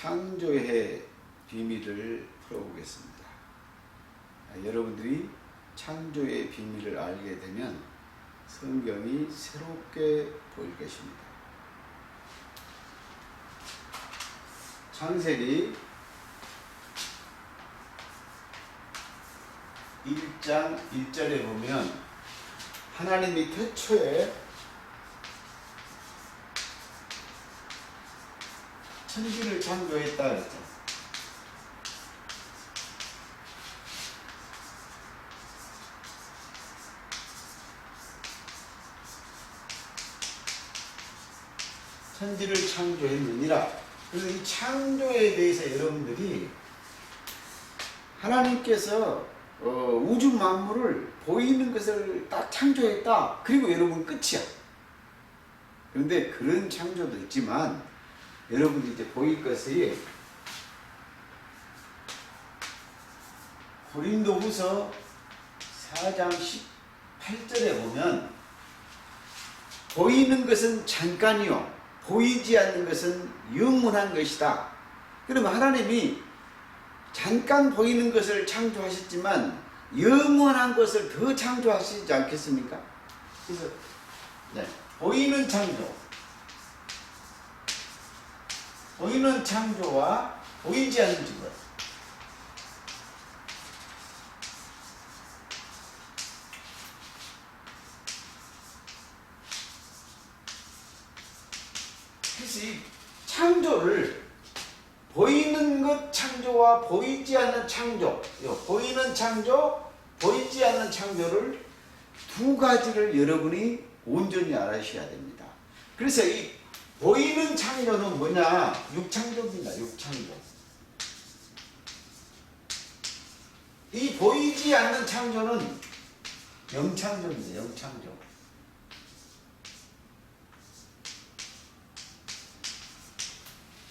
창조의 비밀을 풀어보겠습니다. 여러분들이 창조의 비밀을 알게 되면 성경이 새롭게 보일 것입니다. 창세기 1장 1절에 보면 하나님이 태초에 천지를 창조했다 그랬죠. 천지를 창조했느니라. 그래서 이 창조에 대해서 여러분들이 하나님께서 우주 만물을 보이는 것을 딱 창조했다. 그리고 여러분 끝이야. 그런데 그런 창조도 있지만 여러분들이 이제 보일 것이 고린도후서 4장 18절에 보면 보이는 것은 잠깐이요 보이지 않는 것은 영원한 것이다. 그러면 하나님이 잠깐 보이는 것을 창조하셨지만 영원한 것을 더 창조하시지 않겠습니까? 그래서 보이는 창조, 보이는 창조와 보이지 않는 것. 그래서 이 창조를 보이는 것 창조와 보이지 않는 창조, 보이는 창조, 보이지 않는 창조를 두 가지를 여러분이 온전히 알아셔야 됩니다. 그래서 이 보이는 창조는 뭐냐? 육창조입니다. 육창조. 이 보이지 않는 창조는 영창조입니다. 영창조.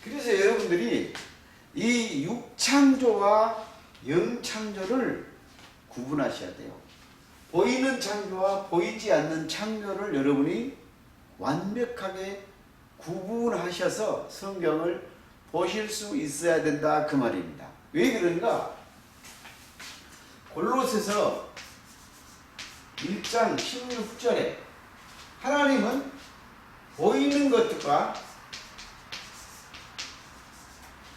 그래서 여러분들이 이 육창조와 영창조를 구분하셔야 돼요. 보이는 창조와 보이지 않는 창조를 여러분이 완벽하게 구분하셔서 성경을 보실 수 있어야 된다 그 말입니다. 왜 그런가? 골로새서 1장 16절에 하나님은 보이는 것과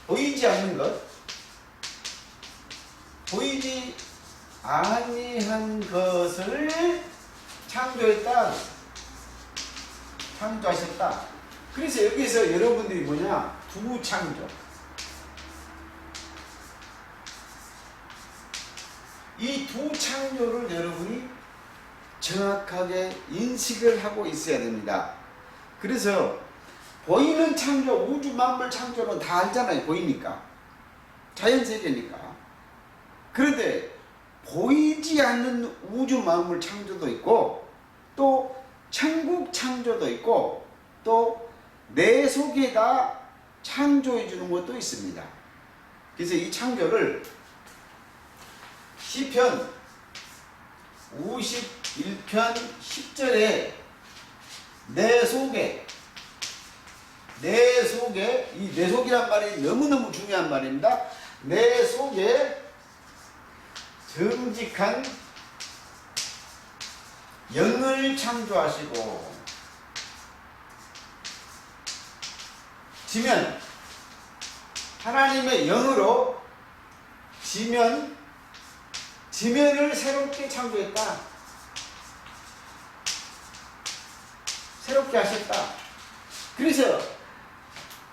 보이지 않는 것, 보이지 아니한 것을 창조했다. 창조하셨다. 그래서 여기서 여러분들이 뭐냐? 두 창조. 이 두 창조를 여러분이 정확하게 인식을 하고 있어야 됩니다. 그래서 보이는 창조, 우주 만물 창조는 다 알잖아요. 보이니까. 자연세계니까. 그런데 보이지 않는 우주 만물 창조도 있고 또 천국 창조도 있고 또 내 속에다 창조해 주는 것도 있습니다. 그래서 이 창조를 시편 51편 10절에 내 속에 이 내 속이란 말이 너무너무 중요한 말입니다. 내 속에 정직한 영을 창조하시고 지면 하나님의 영으로 지면을 새롭게 창조했다. 새롭게 하셨다. 그래서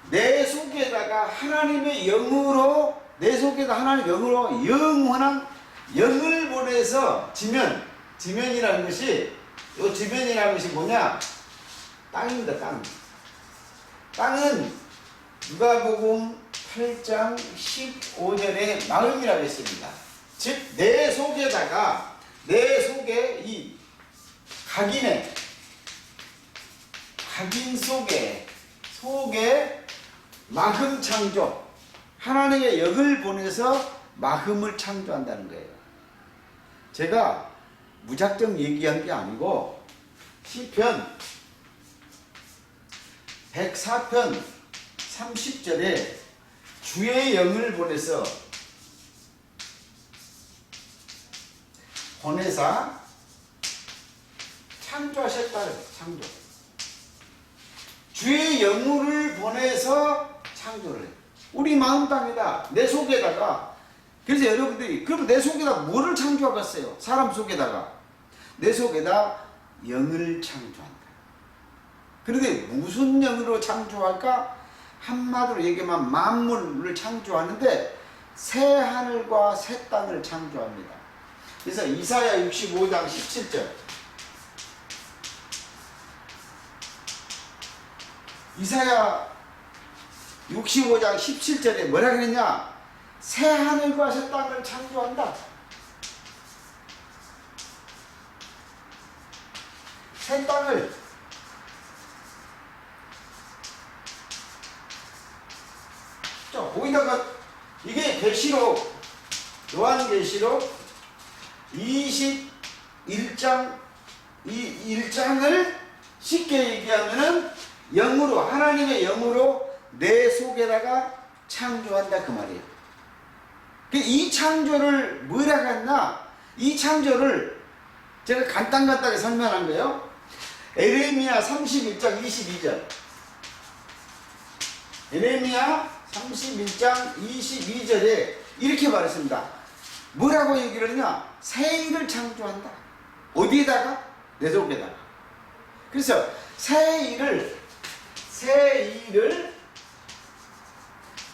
내 속에다가 하나님의 영으로 영원한 영을 보내서 지면이라는 것이 뭐냐? 땅입니다. 땅은 누가복음 8장 15절에 마음이라고 했습니다. 즉 내 속에 이 각인 속에 마흠 창조, 하나님의 영을 보내서 마흠을 창조한다는 거예요. 제가 무작정 얘기한 게 아니고 시편 104편 30절에 주의 영을 보내사 창조하셨다. 창조. 주의 영을 보내서 창조를 해. 우리 마음 땅에다, 내 속에다가. 그래서 여러분들이 그럼 내 속에다 뭐를 창조하겠어요? 사람 속에다가 내 속에다 영을 창조한다. 그런데 무슨 영으로 창조할까? 한마디로 얘기하면 만물을 창조하는데 새 하늘과 새 땅을 창조합니다. 그래서 이사야 65장 17절, 이사야 65장 17절에 뭐라 그랬냐? 새 하늘과 새 땅을 창조한다. 새 땅을 자, 거기다가 이게 계시록, 요한계시록 21장 이 1장을 쉽게 얘기하면은 영으로, 하나님의 영으로 내 속에다가 창조한다 그 말이에요. 이 창조를 뭐라고 했나? 이 창조를 제가 간단하게 설명한 거예요. 에레미야 31장 22절. 에레미야 31장 22절에 이렇게 말했습니다. 뭐라고 얘기를 하냐? 새 일을 창조한다. 어디에다가? 내 속에다가. 그래서 새 일을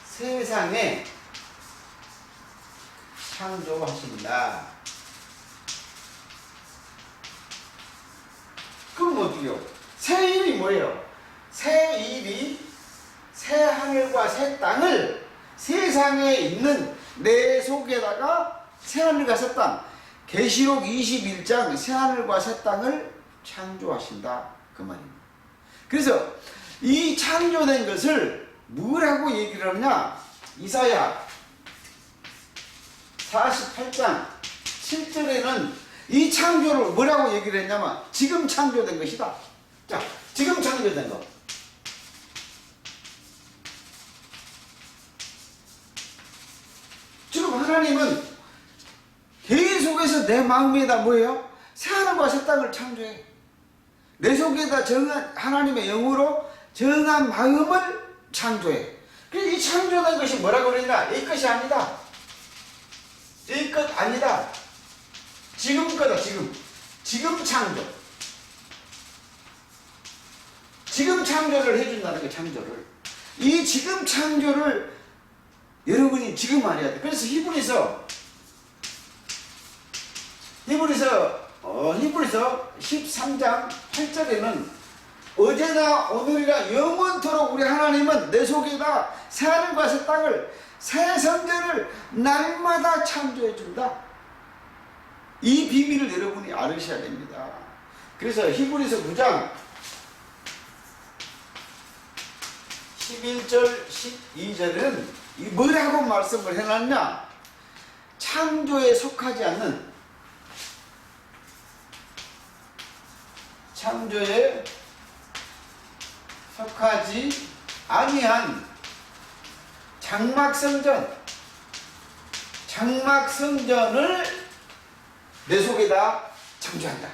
세상에 창조하신다. 그럼 어떻게요? 새 일이 뭐예요? 새 일이 새 하늘과 새 땅을 세상에 있는 내 속에다가 새 하늘과 새 땅, 계시록 21장 새 하늘과 새 땅을 창조하신다 그 말입니다. 그래서 이 창조된 것을 뭐라고 얘기를 하느냐? 이사야 48장 7절에는 이 창조를 뭐라고 얘기를 했냐면 지금 창조된 것이다. 자, 지금 창조된 것. 지금 하나님은 계속해서 내 마음에다 뭐예요? 새하늘과 새 땅을 창조해. 내 속에다 정한 하나님의 영으로 정한 마음을 창조해. 그래서 이 창조된 것이 뭐라고 그러냐? 이 것이 아니다. 이 것 아니다. 지금 거다. 지금 창조. 지금 창조를 해준다는 거예요. 창조를. 이 지금 창조를 여러분이 지금 알아야 돼. 그래서 히브리서 13장 8절에는 어제나 오늘이나 영원토록 우리 하나님은 내 속에다 새하늘과 새 땅을, 새 성전을 날마다 창조해 준다. 이 비밀을 여러분이 알으셔야 됩니다. 그래서 히브리서 9장 11절 12절은 뭐라고 말씀을 해놨냐? 창조에 속하지 않는, 창조에 속하지 아니한 장막성전을 내 속에다 창조한다.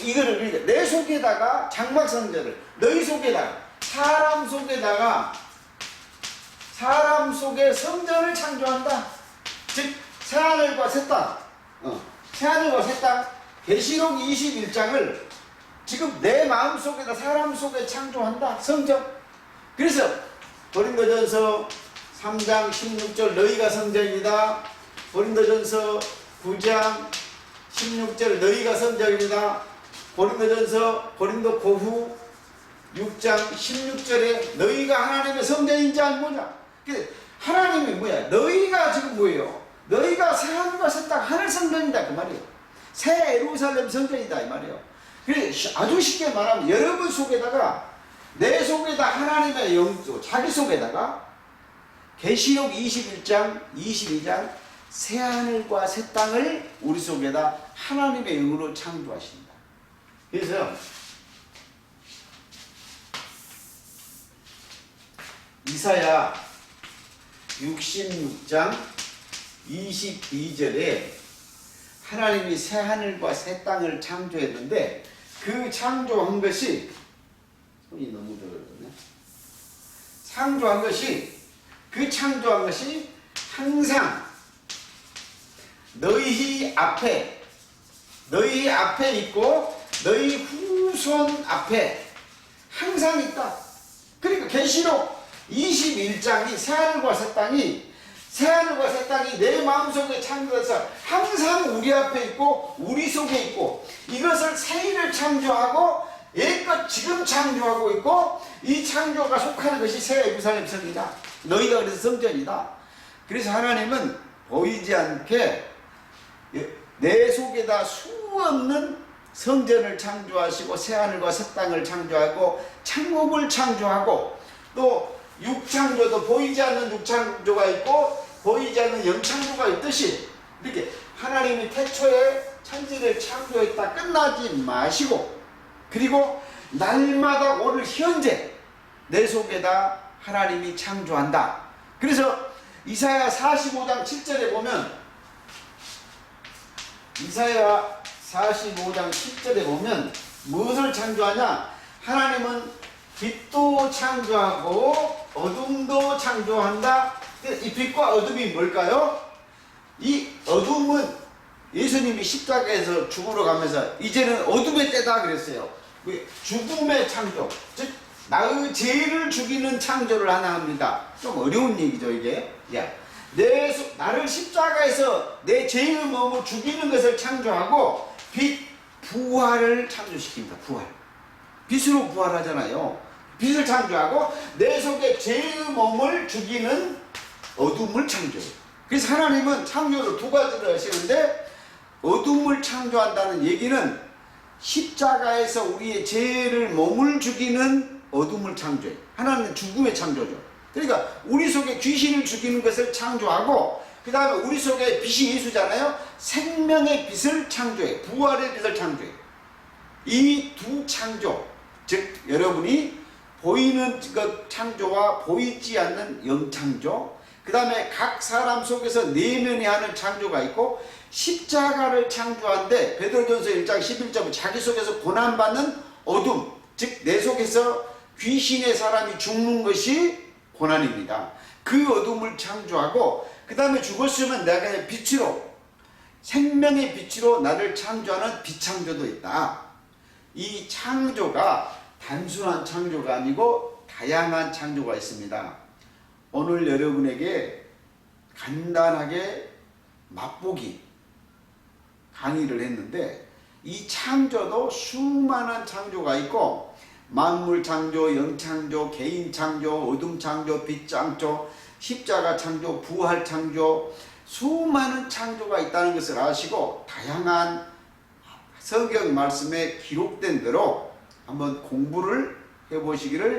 이거를 그러니까 내 속에다가 장막성전을, 너희 속에다가, 사람 속에다가, 사람 속에 성전을 창조한다. 즉 새하늘과 새 땅, 새하늘과 새 땅, 계시록 21장을 지금 내 마음속에다, 사람 속에 창조한다. 성전. 그래서 고린도전서 3장 16절 너희가 성전이다. 고린도전서 9장 16절 너희가 성전이다. 고린도 고후 6장 16절에 너희가 하나님의 성전인지 알모냐. 하나님이 뭐야? 너희가 지금 뭐예요? 너희가 새하늘과 새 땅 하늘 성전이다 그 말이에요. 새 예루살렘 성전이다 이 말이에요. 그래 아주 쉽게 말하면 여러분 속에다가, 내 속에다 하나님의 영도, 자기 속에다가 계시록 21장 22장 새하늘과 새 땅을 우리 속에다 하나님의 영으로 창조하신다. 그래서 이사야 66장 22절에 하나님이 새 하늘과 새 땅을 창조했는데 그 창조한 것이 손이 너무 들어졌네. 그 창조한 것이 항상 너희 앞에 있고 너희 후손 앞에 항상 있다. 그러니까 계시록 21장이 새하늘과 새 땅이 내 마음속에 창조해서 항상 우리 앞에 있고 우리 속에 있고 이것을 새일을 창조하고 옛것 지금 창조하고 있고 이 창조가 속하는 것이 새 예루살렘 성이다. 너희가 그래서 성전이다. 그래서 하나님은 보이지 않게 내 속에다 수없는 성전을 창조하시고 새하늘과 새 땅을 창조하고 창목을 창조하고 또 육창조도 보이지 않는 육창조가 있고 보이지 않는 영창조가 있듯이 이렇게 하나님이 태초에 천지를 창조했다 끝나지 마시고 그리고 날마다 오늘 현재 내 속에다 하나님이 창조한다. 그래서 이사야 45장 7절에 보면 무엇을 창조하냐? 하나님은 빛도 창조하고 어둠도 창조한다. 이 빛과 어둠이 뭘까요? 이 어둠은 예수님이 십자가에서 죽으러 가면서 이제는 어둠의 때다 그랬어요. 죽음의 창조, 즉 나의 죄를 죽이는 창조를 하나 합니다. 좀 어려운 얘기죠 이게. 나를 십자가에서 내 죄의 몸을 죽이는 것을 창조하고 부활을 창조시킵니다. 빛으로 부활하잖아요. 빛을 창조하고 내 속에 죄의 몸을 죽이는 어둠을 창조해요. 그래서 하나님은 창조를 두 가지로 하시는데 어둠을 창조한다는 얘기는 십자가에서 우리의 죄를 몸을 죽이는 어둠을 창조해요. 하나님은 죽음의 창조죠. 그러니까 우리 속에 귀신을 죽이는 것을 창조하고 그 다음에 우리 속에 빛이 예수잖아요. 생명의 빛을 창조해요. 부활의 빛을 창조해요. 이 두 창조, 즉 여러분이 보이는 것 창조와 보이지 않는 영창조, 그 다음에 각 사람 속에서 내면이 하는 창조가 있고 십자가를 창조한데 베드로전서 1장 11절 자기 속에서 고난받는 어둠, 즉 내 속에서 귀신의 사람이 죽는 것이 고난입니다. 그 어둠을 창조하고 그 다음에 죽었으면 내가 빛으로 생명의 빛으로 나를 창조하는 빛창조도 있다. 이 창조가 단순한 창조가 아니고 다양한 창조가 있습니다. 오늘 여러분에게 간단하게 맛보기 강의를 했는데 이 창조도 수많은 창조가 있고 만물 창조, 영창조, 개인 창조, 어둠 창조, 빛 창조, 십자가 창조, 부활 창조 수많은 창조가 있다는 것을 아시고 다양한 성경 말씀에 기록된 대로 한번 공부를 해보시기를